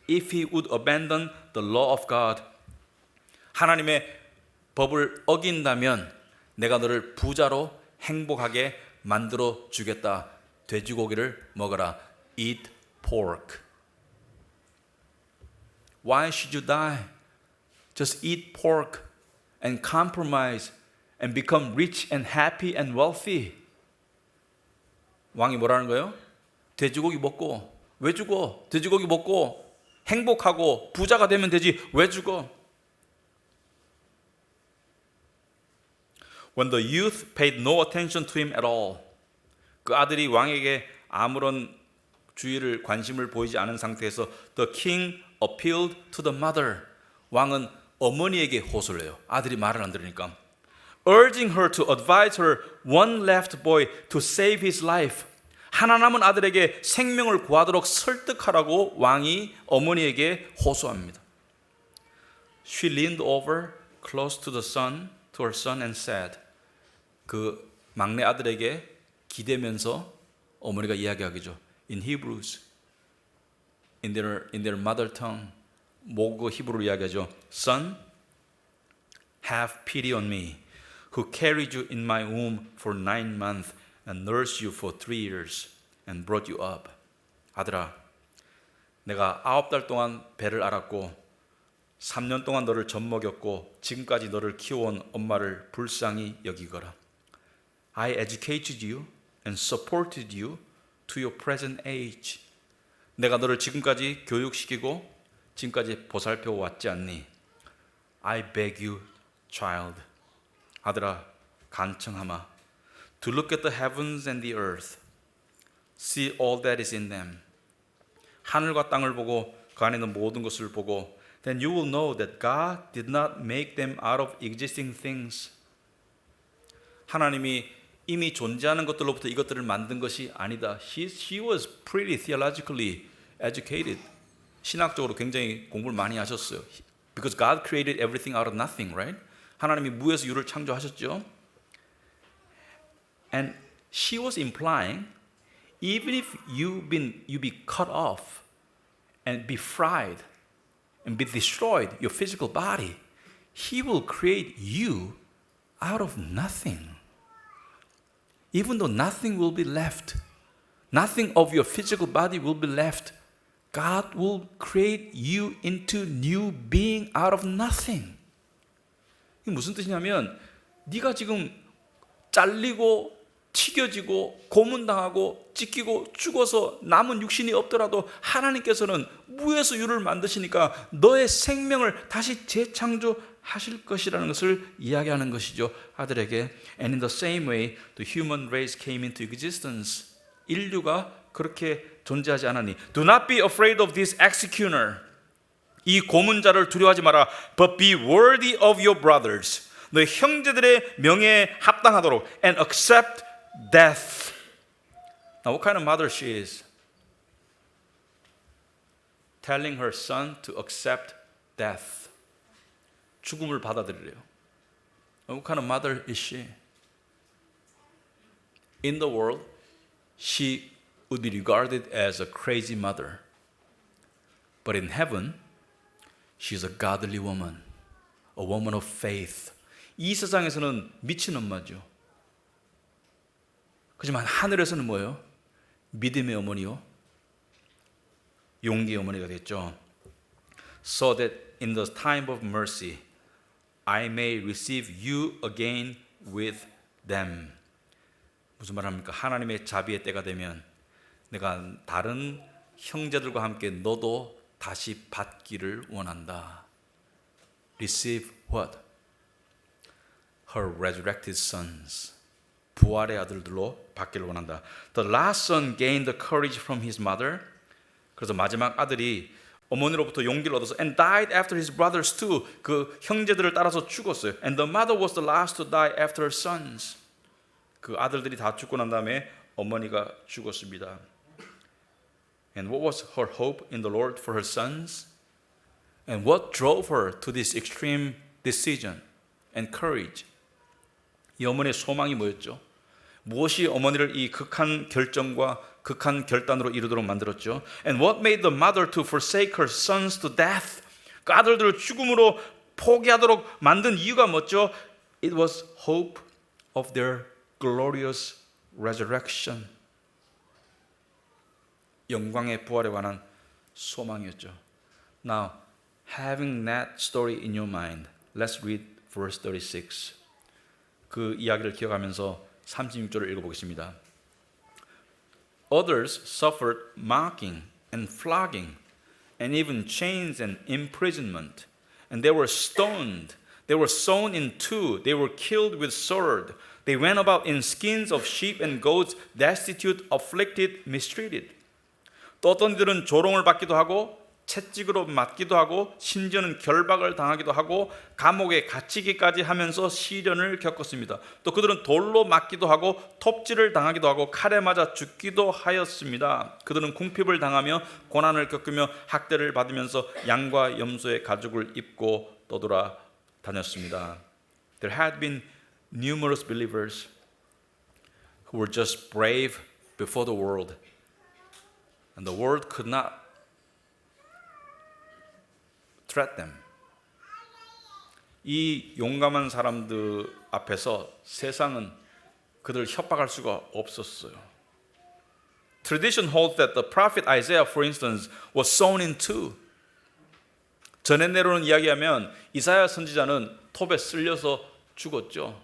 if he would abandon the law of God. 하나님의 법을 어긴다면 내가 너를 부자로 행복하게 만들어 주겠다. 돼지고기를 먹어라. Eat pork. Why should you die? Just eat pork and compromise and become rich and happy and wealthy. 왕이 뭐라는 거예요? 돼지고기 먹고 왜 죽어? 돼지고기 먹고 행복하고 부자가 되면 되지 왜 죽어? When the youth paid no attention to him at all. 그 아들이 왕에게 아무런 주의를 관심을 보이지 않은 상태에서 the king appealed to the mother. 왕은 어머니에게 호소를 해요. 아들이 말을 안 들으니까. Urging her to advise her one left boy to save his life. 하나 남은 아들에게 생명을 구하도록 설득하라고 왕이 어머니에게 호소합니다. She leaned over close to her son and said. 그 막내 아들에게 기대면서 어머니가 이야기하기죠. In Hebrews, in their mother tongue, 모국어 히브리로 이야기하죠. Son, have pity on me, who carried you in my womb for 9 months and nursed you for 3 years and brought you up. 아들아, 내가 9달 동안 배를 앓았고 3년 동안 너를 젖먹였고 지금까지 너를 키워온 엄마를 불쌍히 여기거라. I educated you and supported you to your present age. 내가 너를 지금까지 교육시키고 지금까지 보살펴 왔지 않니? I beg you, child. 아들아, 간청하마. To look at the heavens and the earth. See all that is in them. 하늘과 땅을 보고 그 안에 있는 모든 것을 보고 Then you will know that God did not make them out of existing things. 하나님이 이미 존재하는 것들로부터 이것들을 만든 것이 아니다. She was pretty theologically educated. 신학적으로 굉장히 공부를 많이 하셨어요. Because God created everything out of nothing, right? 하나님이 무에서 유를 창조하셨죠. And she was implying, even if you be cut off and be fried and be destroyed, your physical body, He will create you out of nothing. Even though nothing will be left, nothing of your physical body will be left, God will create you into new being out of nothing. 이게 무슨 뜻이냐면 네가 지금 잘리고 튀겨지고 고문당하고 찢기고 죽어서 남은 육신이 없더라도 하나님께서는 무에서 유를 만드시니까 너의 생명을 다시 재창조하실 것이라는 것을 이야기하는 것이죠. 아들에게. And in the same way, the human race came into existence. 인류가 그렇게 존재하지 않았니? Do not be afraid of this executioner. 이 고문자를 두려워하지 마라. But be worthy of your brothers. 너의 형제들의 명예에 합당하도록. And accept death. Now what kind of mother she is? Telling her son to accept death. 죽음을 받아들이래요. What kind of mother is she? In the world, she would be regarded as a crazy mother. But in heaven, she's a godly woman, a woman of faith. 이 세상에서는 미친 엄마죠. 하지만 하늘에서는 뭐예요? 믿음의 어머니요, 용기의 어머니가 됐죠. So that in the time of mercy, I may receive you again with them. 무슨 말합니까? 하나님의 자비의 때가 되면 내가 다른 형제들과 함께 너도 다시 받기를 원한다. Receive what? Her resurrected sons. 부활의 아들들로 받기를 원한다. The last son gained the courage from his mother. 그래서 마지막 아들이 어머니로부터 용기를 얻어서 and died after his brothers too. 그 형제들을 따라서 죽었어요. And the mother was the last to die after her sons. 그 아들들이 다 죽고 난 다음에 어머니가 죽었습니다. And what was her hope in the Lord for her sons? And what drove her to this extreme decision and courage? 이 어머니의 소망이 뭐였죠? 무엇이 어머니를 이 극한 결정과 극한 결단으로 이르도록 만들었죠. And what made the mother to forsake her sons to death? 그 아들들을 죽음으로 포기하도록 만든 이유가 뭐죠? It was hope of their glorious resurrection. 영광의 부활에 관한 소망이었죠. Now, having that story in your mind, let's read verse 36. 그 이야기를 기억하면서 36절을 읽어보겠습니다. Others suffered mocking and flogging and even chains and imprisonment. And they were stoned. They were sawn in two. They were killed with sword. They went about in skins of sheep and goats, destitute, afflicted, mistreated. 또 어떤 이들은 조롱을 받기도 하고 채찍으로 맞기도 하고 심지어는 결박을 당하기도 하고 감옥에 갇히기까지 하면서 시련을 겪었습니다. 또 그들은 돌로 맞기도 하고 톱질을 당하기도 하고 칼에 맞아 죽기도 하였습니다. 그들은 궁핍을 당하며 고난을 겪으며 학대를 받으면서 양과 염소의 가죽을 입고 떠돌아 다녔습니다. There had been numerous believers who were just brave before the world, and the world could not threat them. 이 용감한 사람들 앞에서 세상은 그들을 협박할 수가 없었어요. Tradition holds that the prophet Isaiah, for instance, was sawn in two. 전해내려오는 이야기하면 이사야 선지자는 톱에 쓸려서 죽었죠.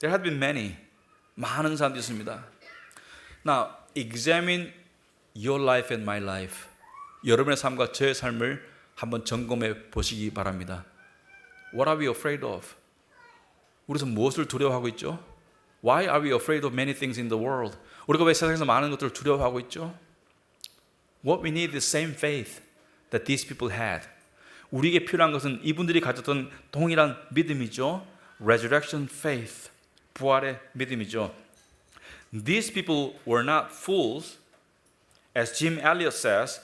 There had been many. 많은 사람들이 있습니다. Now, examine your life and my life. 여러분의 삶과 저의 삶을 한번 점검해 보시기 바랍니다. What are we afraid of? 우리는 무엇을 두려워하고 있죠? Why are we afraid of many things in the world? 우리가 왜 세상에서 많은 것들을 두려워하고 있죠? What we need is the same faith that these people had. 우리에게 필요한 것은 이분들이 가졌던 동일한 믿음이죠. Resurrection faith. 부활의 믿음이죠. These people were not fools. As Jim Elliot says,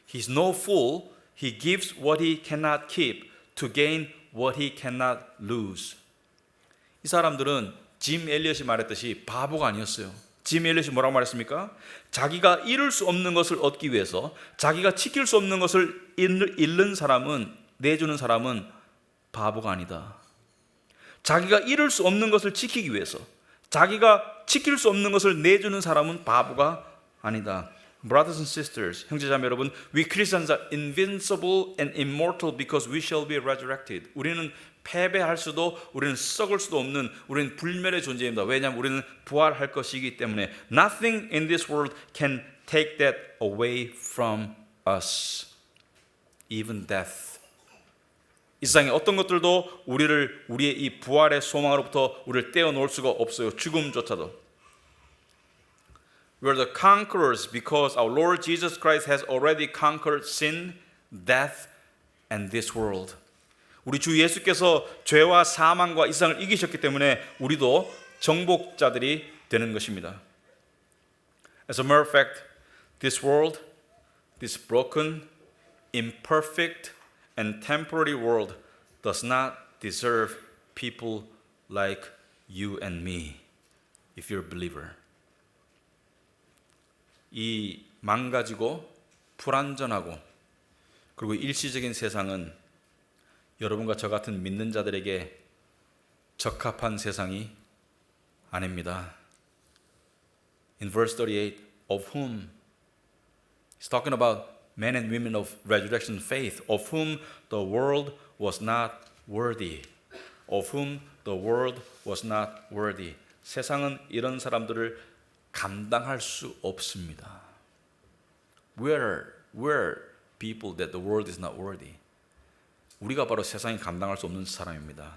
he's no fool. He gives what he cannot keep to gain what he cannot lose. 이 사람들은 짐 엘리엇이 말했듯이 바보가 아니었어요. 짐 엘리엇이 뭐라고 말했습니까? 자기가 잃을 수 없는 것을 얻기 위해서 자기가 지킬 수 없는 것을 잃는 사람은, 내주는 사람은 바보가 아니다. 자기가 잃을 수 없는 것을 지키기 위해서 자기가 지킬 수 없는 것을 내주는 사람은 바보가 아니다. Brothers and sisters, 형제자매 여러분, we Christians are invincible and immortal because we shall be resurrected. 우리는 패배할 수도, 우리는 썩을 수도 없는, 우리는 불멸의 존재입니다. 왜냐하면 우리는 부활할 것이기 때문에 nothing in this world can take that away from us, even death. 이 세상에 어떤 것들도 우리의 이 부활의 소망으로부터 우리를 떼어놓을 수가 없어요. 죽음조차도. We're the conquerors because our Lord Jesus Christ has already conquered sin, death, and this world. 우리 주 예수께서 죄와 사망과 이 세상을 이기셨기 때문에 우리도 정복자들이 되는 것입니다. As a matter of fact, this world, this broken, imperfect, and temporary world does not deserve people like you and me, if you're a believer. 이 망가지고 불완전하고 그리고 일시적인 세상은 여러분과 저 같은 믿는 자들에게 적합한 세상이 아닙니다. In verse 38, of whom he's talking about men and women of resurrection faith, of whom the world was not worthy. Of whom the world was not worthy. 세상은 이런 사람들을 감당할 수 없습니다. We're people that the world is not worthy. 우리가 바로 세상이 감당할 수 없는 사람입니다.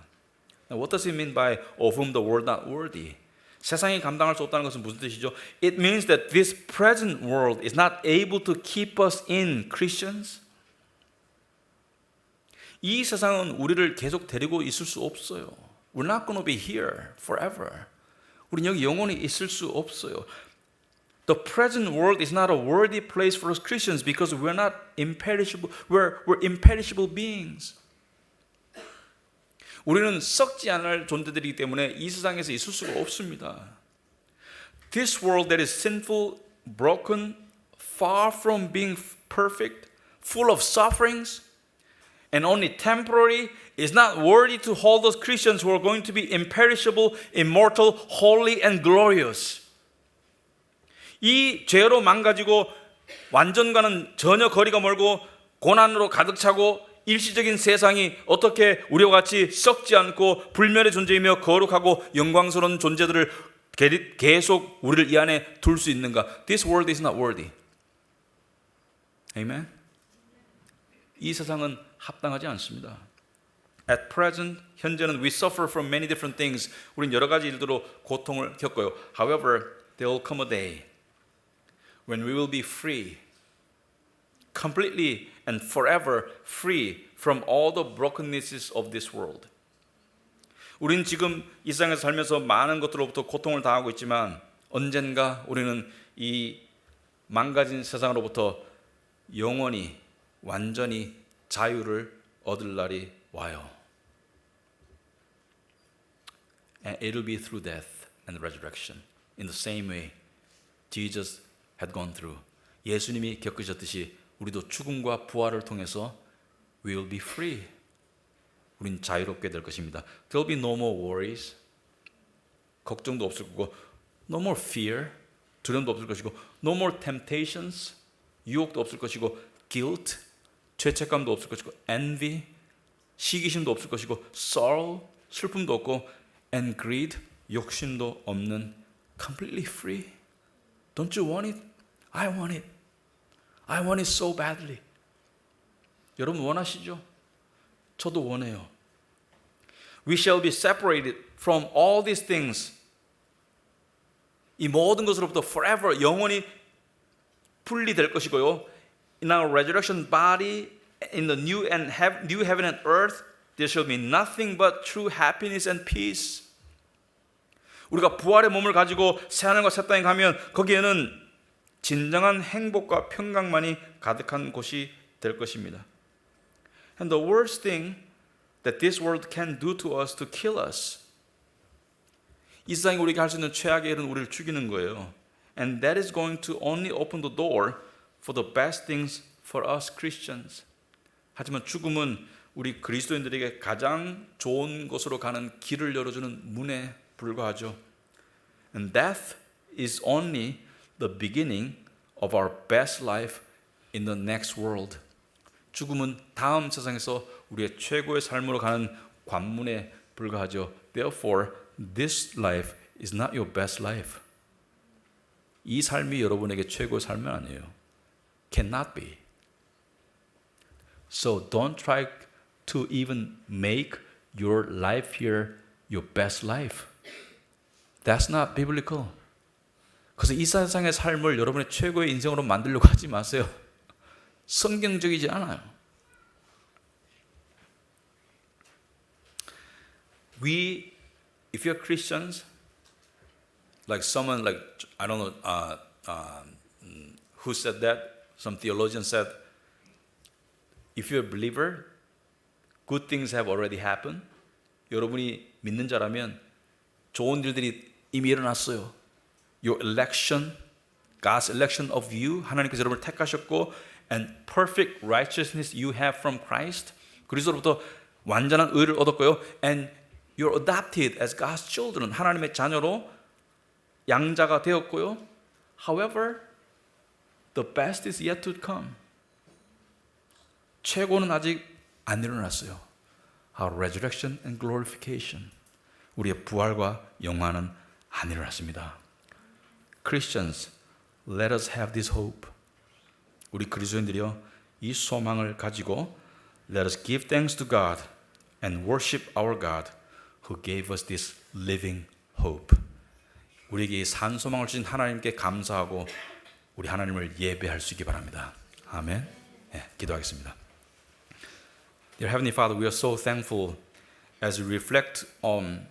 Now, what does it mean by of whom the world not worthy? 세상이 감당할 수 없다는 것은 무슨 뜻이죠? It means that this present world is not able to keep us in, Christians. 이 세상은 우리를 계속 데리고 있을 수 없어요. We're not going to be here forever. 우리는 여기 영원히 있을 수 없어요. The present world is not a worthy place for us Christians because we're not imperishable. We're imperishable beings. 우리는 썩지 않을 존재들이기 때문에 이 세상에서 있을 수가 없습니다. This world that is sinful broken, far from being perfect, full of sufferings, and only temporary, is not worthy to hold those Christians who are going to be imperishable, immortal, holy, and glorious. 이 죄로 망가지고 완전과는 전혀 거리가 멀고 고난으로 가득 차고 일시적인 세상이 어떻게 우리와 같이 썩지 않고 불멸의 존재이며 거룩하고 영광스러운 존재들을 계속 우리를 이 안에 둘 수 있는가? This world is not worthy. Amen? 이 세상은 합당하지 않습니다. At present, 현재는 we suffer from many different things. 우린 여러 가지 일들로 고통을 겪어요. However, there will come a day when we will be free, completely and forever free from all the brokennesses of this world. 우린 지금 이 세상에서 살면서 많은 것들로부터 고통을 당하고 있지만 언젠가 우리는 이 망가진 세상으로부터 영원히 완전히 자유를 얻을 날이 와요. And it will be through death and resurrection. In the same way Jesus had gone through. 예수님이 겪으셨듯이 우리도 죽음과 부활을 통해서 we will be free. 우린 자유롭게 될 것입니다. There will be no more worries. 걱정도 없을 거고, no more fear. 두려움도 없을 것이고, no more temptations. 유혹도 없을 것이고, guilt. 죄책감도 없을 것이고, envy. 시기심도 없을 것이고, sorrow. 슬픔도 없고, and greed. 욕심도 없는 completely free. Don't you want it? I want it. I want it so badly. 여러분 원하시죠? 저도 원해요. We shall be separated from all these things. 이 모든 것으로부터 forever, 영원히 분리될 것이고요. In our resurrection body, in the new heaven and earth, there shall be nothing but true happiness and peace. 우리가 부활의 몸을 가지고 새하늘과 새 땅에 가면 거기에는 진정한 행복과 평강만이 가득한 곳이 될 것입니다. And the worst thing that this world can do to us to kill us. 이 세상이 우리에게 할 수 있는 최악의 일은 우리를 죽이는 거예요. And that is going to only open the door for the best things for us Christians. 하지만 죽음은 우리 그리스도인들에게 가장 좋은 곳으로 가는 길을 열어주는 문에 불과하죠. And death is only the beginning of our best life in the next world. 죽음은 다음 세상에서 우리의 최고의 삶으로 가는 관문에 불과하죠. Therefore, this life is not your best life. 이 삶이 여러분에게 최고의 삶은 아니에요. Cannot be. So don't try to even make your life here your best life. That's not biblical. 그래서 이 세상의 삶을 여러분의 최고의 인생으로 만들려고 하지 마세요. 성경적이지 않아요. If you're Christians, like someone like, I don't know who said that, some theologian said, if you're a believer, good things have already happened. 여러분이 믿는 자라면 좋은 일들이 이미 일어났어요. Your election, God's election of you, 하나님께서 여러분을 택하셨고, and perfect righteousness you have from Christ, 그리스도로부터 완전한 의를 얻었고요. And you're adopted as God's children, 하나님의 자녀로 양자가 되었고요. However, the best is yet to come. 최고는 아직 안 일어났어요. Our resurrection and glorification. 우리의 부활과 영화는 안 일어났습니다. Christians, let us have this hope. 우리 그리스도인들이요, 이 소망을 가지고 let us give thanks to God and worship our God who gave us this living hope. 우리에게 이 산 소망을 주신 하나님께 감사하고 우리 하나님을 예배할 수 있기 바랍니다. 아멘. 네, 기도하겠습니다. Dear Heavenly Father, we are so thankful as we reflect on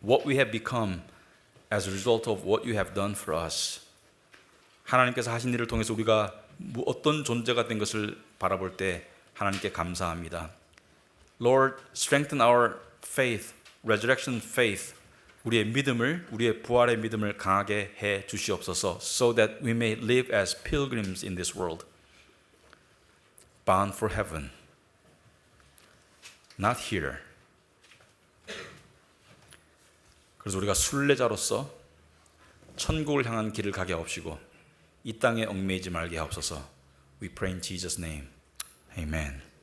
what we have become as a result of what you have done for us. 하나님께서 하신 일을 통해서 우리가 어떤 존재가 된 것을 바라볼 때 하나님께 감사합니다. Lord, strengthen our faith, resurrection faith, 우리의 믿음을, 우리의 부활의 믿음을 강하게 해 주시옵소서. So that we may live as pilgrims in this world, bound for heaven, not here. 그래서 우리가 순례자로서 천국을 향한 길을 가게 하옵시고 이 땅에 얽매이지 말게 하옵소서. We pray in Jesus' name. Amen.